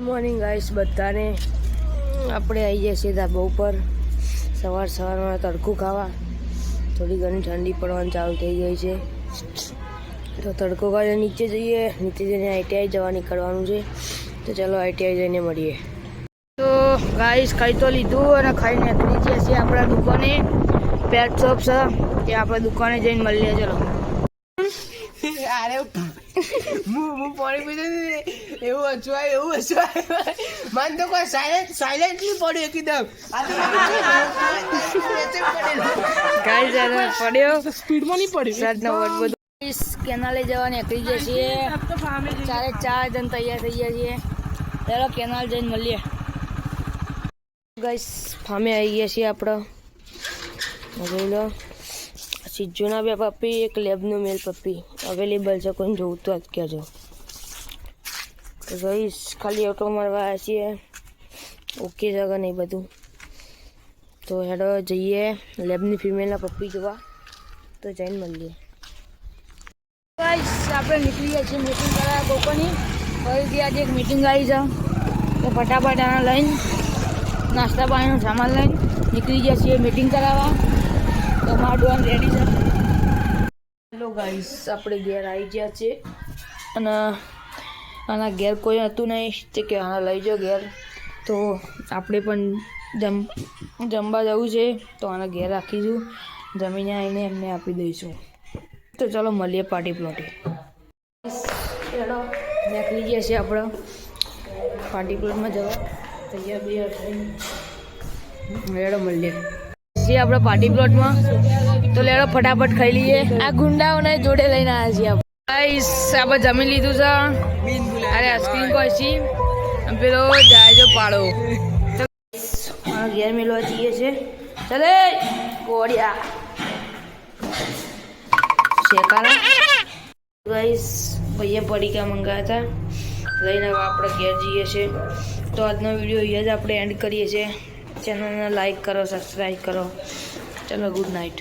Morning guys બધાને આપણે આવી જઈએ છીએ ધાબા ઉપર સવારમાં તડકું ખાવા. થોડી ઘણી ઠંડી પડવાની ચાલુ થઈ ગઈ છે તો તડકો ખાઈને નીચે જઈને આઈટીઆઈ જવા નીકળવાનું છે. તો ચાલો આઈટીઆઈ જઈને મળીએ. તો ગાઈસ ખાઈ તો લીધું અને ખાઈને નીકળી જઈએ છીએ આપણા દુકાને. પેટ શોપ છે એ આપણે દુકાને જઈને મળીએ. ચલો અરે હું પાણી પીધું એવું હચવાય મન તો કોઈ સાયલેન્ટલી પડ્યું એકદમ પડ્યો સ્પીડમાં નહીં પડ્યું. કેનાલે જવા નીકળી જઈએ છીએ. 4 જણ તૈયાર થઈ ગયા છીએ. ચાલો કેનાલ જઈને મળીએ. ગાઈસ ફામે આવી ગયા છીએ આપણે. જોઈ લો સિજ્જુના 2 પપ્પી, એક લેબનું મેલ પપ્પી અવેલેબલ છે. કોઈને જોવું જ કહેજો. તો ગાઈસ ખાલી ઓટો મારવા આવ્યા છીએ. ઓકે જગા નહીં બધું. તો હેડો જઈએ લેબની ફિમેલના પપ્પી જોવા. તો જઈને મળીએ. ગાઈસ આપણે નીકળી ગયા છીએ મીટિંગ કરાવવા કોકોની. ફરીથી આજે એક મીટિંગ આવી છે તો ફટાફટ આના લઈને નાસ્તા પાણીનો સામાન લઈને નીકળી ગયા છીએ મીટિંગ કરાવવા. તો માડવાનું રેડી છે. હેલો ગાઈસ આપણે ઘેર આવી ગયા છે અને આના ઘેર કોઈ હતું નહીં તે કે આના લઈ જાઓ ઘેર. તો આપણે પણ જમવા જવું છે તો આના ઘેર રાખીશું. જમીને આવીને એમને આપી દઈશું. તો ચાલો મળીએ પાર્ટી પ્લોટે. ચાલો નીકળી ગયા છીએ આપણે પાર્ટી પ્લોટમાં જવા. તૈયાર થઈને લેડો મળીએ છીએ આપણે પાર્ટી પ્લોટમાં. તો લેડો ફટાફટ ખાઈ લઈએ. આ ગુંડાઓને જોડે લઈને આવ્યા છીએ આપણે. ગાઈસ આપણે જમી લીધું છે. અરે આઈસ્ક્રીમ કોઈ પેલો જાયજો પાડો ઘેર મેળવા જઈએ છે. ચાલે કોડિયા શેકાના. ગાઈસ ભૈયા પડીકા મંગાવ્યા હતા લઈને હવે આપણે ઘેર જઈએ છીએ. તો આજનો વિડીયો અહીંયા જ આપણે એન્ડ કરીએ છીએ. ચેનલને લાઈક કરો, સબસ્ક્રાઈબ કરો. ચલો ગુડ નાઇટ.